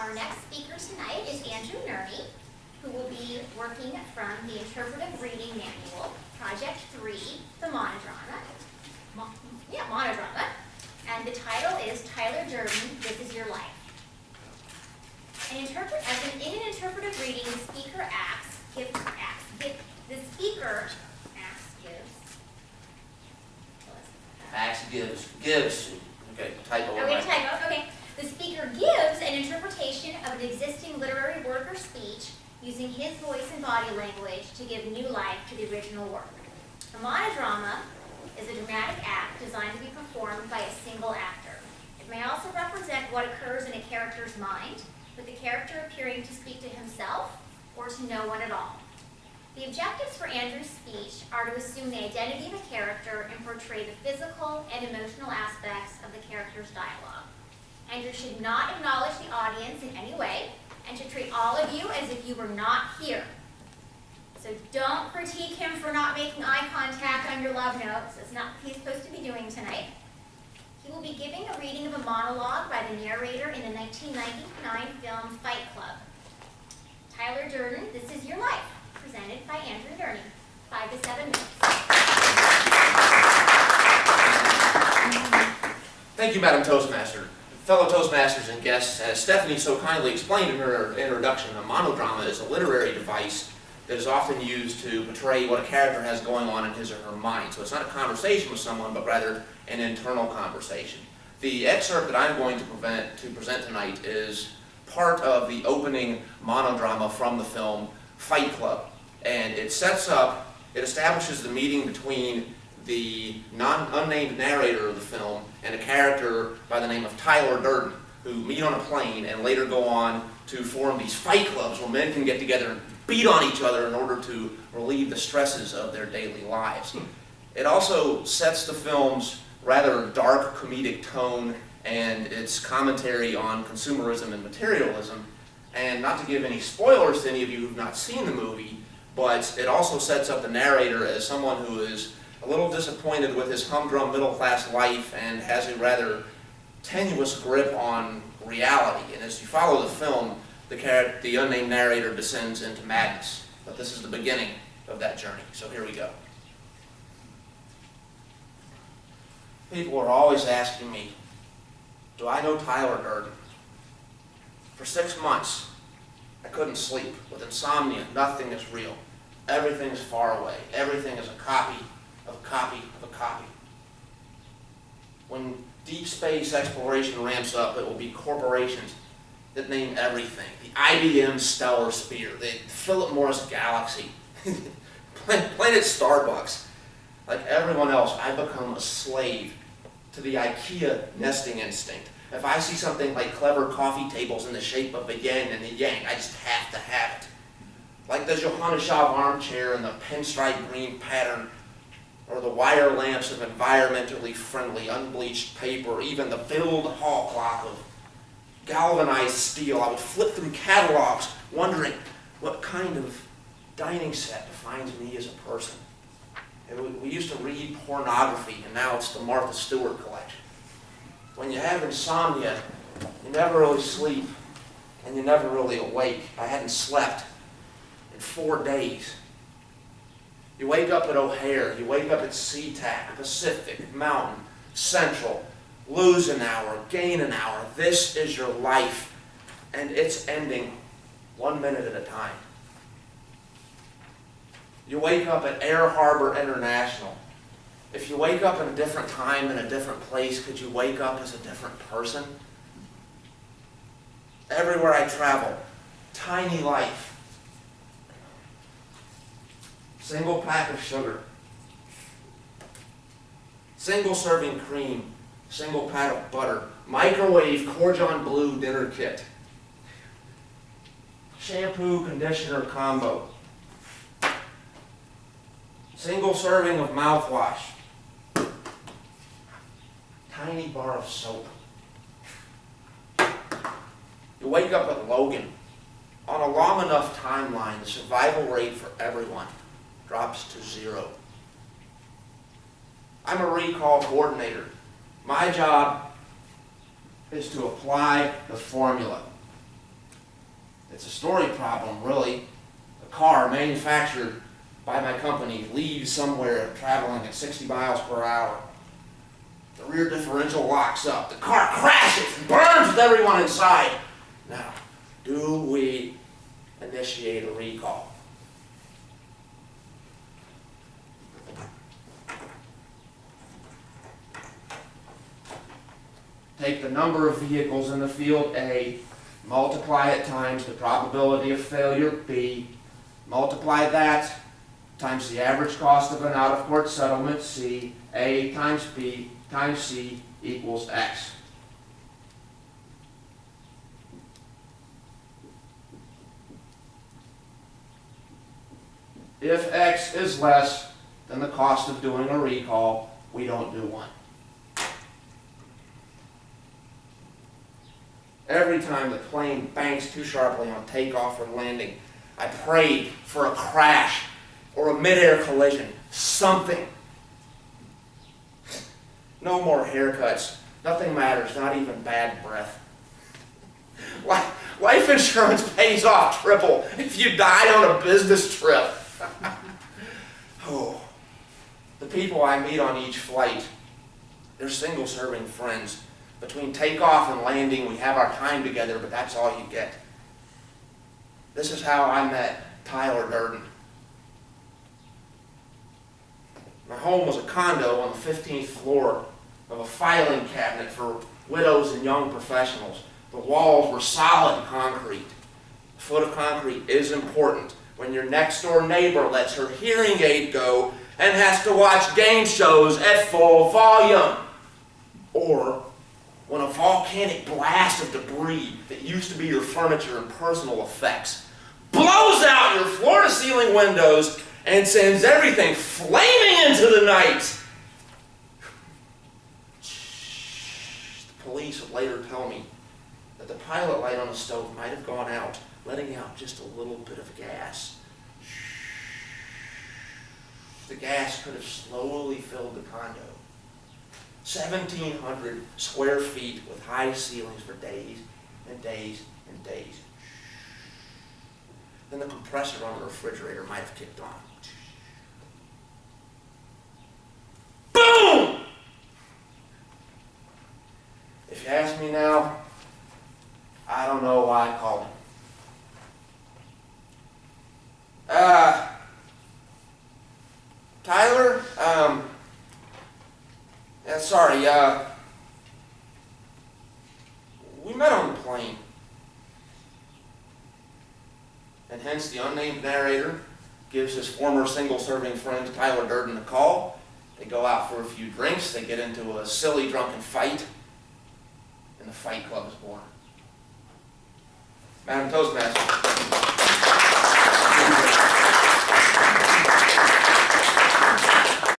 Our next speaker tonight is Andrew Nerney, who will be working from the Interpretive Reading Manual, Project 3, the Monodrama. Monodrama. And the title is Tyler Durden, This Is Your Life. In an interpretive reading, the speaker gives. Okay, typo. Okay. The speaker gives an interpretation of an existing literary work or speech using his voice and body language to give new life to the original work. A monodrama is a dramatic act designed to be performed by a single actor. It may also represent what occurs in a character's mind, with the character appearing to speak to himself or to no one at all. The objectives for Andrew's speech are to assume the identity of a character and portray the physical and emotional aspects of the character's dialogue. Andrew should not acknowledge the audience in any way and should treat all of you as if you were not here. So don't critique him for not making eye contact on your love notes. That's not what he's supposed to be doing tonight. He will be giving a reading of a monologue by the narrator in the 1999 film Fight Club. Tyler Durden, This Is Your Life, presented by Andrew Nerney. 5 to 7 minutes. Thank you, Madam Toastmaster. Fellow Toastmasters and guests, as Stephanie so kindly explained in her introduction, a monodrama is a literary device that is often used to portray what a character has going on in his or her mind. So it's not a conversation with someone, but rather an internal conversation. The excerpt that I'm going to present tonight is part of the opening monodrama from the film Fight Club. And it establishes the meeting between the unnamed narrator of the film and a character by the name of Tyler Durden, who meet on a plane and later go on to form these fight clubs where men can get together and beat on each other in order to relieve the stresses of their daily lives. It also sets the film's rather dark comedic tone and its commentary on consumerism and materialism. And not to give any spoilers to any of you who've not seen the movie, but it also sets up the narrator as someone who is a little disappointed with his humdrum middle-class life and has a rather tenuous grip on reality. And as you follow the film, the unnamed narrator descends into madness. But this is the beginning of that journey, so here we go. People are always asking me, do I know Tyler Durden? For 6 months, I couldn't sleep. With insomnia, nothing is real. Everything is far away. Everything is a copy of a copy of a copy. When deep space exploration ramps up, it will be corporations that name everything. The IBM Stellar Sphere, the Philip Morris Galaxy, Planet Starbucks. Like everyone else, I've become a slave to the IKEA nesting instinct. If I see something like clever coffee tables in the shape of a yin and a yang, I just have to have it. Like the Johanna Schaub armchair in the pinstripe green pattern, or the wire lamps of environmentally friendly unbleached paper, or even the filled hall clock of galvanized steel. I would flip through catalogs wondering what kind of dining set defines me as a person. And we used to read pornography, and now it's the Martha Stewart collection. When you have insomnia, you never really sleep, and you're never really awake. I hadn't slept in 4 days. You wake up at O'Hare, you wake up at SeaTac, Pacific, Mountain, Central, lose an hour, gain an hour. This is your life, and it's ending 1 minute at a time. You wake up at Air Harbor International. If you wake up in a different time in a different place, could you wake up as a different person? Everywhere I travel, tiny life. Single pack of sugar. Single serving cream. Single pat of butter. Microwave Cordon Bleu dinner kit. Shampoo conditioner combo. Single serving of mouthwash. Tiny bar of soap. You wake up at Logan. On a long enough timeline, the survival rate for everyone drops to 0. I'm a recall coordinator. My job is to apply the formula. It's a story problem, really. A car manufactured by my company leaves somewhere traveling at 60 miles per hour. The rear differential locks up. The car crashes and burns with everyone inside. Now, do we initiate a recall? Take the number of vehicles in the field A, multiply it times the probability of failure B, multiply that times the average cost of an out-of-court settlement C, A times B times C equals X. If X is less than the cost of doing a recall, we don't do one. Every time the plane banks too sharply on takeoff or landing, I prayed for a crash or a mid-air collision, something. No more haircuts. Nothing matters, not even bad breath. Life insurance pays off triple if you die on a business trip. Oh, the people I meet on each flight, they're single-serving friends. Between takeoff and landing, we have our time together, but that's all you get. This is how I met Tyler Durden. My home was a condo on the 15th floor of a filing cabinet for widows and young professionals. The walls were solid concrete. A foot of concrete is important when your next door neighbor lets her hearing aid go and has to watch game shows at full volume. Or when a volcanic blast of debris that used to be your furniture and personal effects blows out your floor-to-ceiling windows and sends everything flaming into the night. The police would later tell me that the pilot light on the stove might have gone out, letting out just a little bit of gas. The gas could have slowly filled the condo. 1,700 square feet with high ceilings for days and days and days. Then the compressor on the refrigerator might have kicked on. Boom! If you ask me now, I don't know why I called him. Tyler, sorry, we met on the plane. And hence the unnamed narrator gives his former single-serving friend Tyler Durden a call. They go out for a few drinks, they get into a silly drunken fight, and the Fight Club is born. Madam Toastmaster.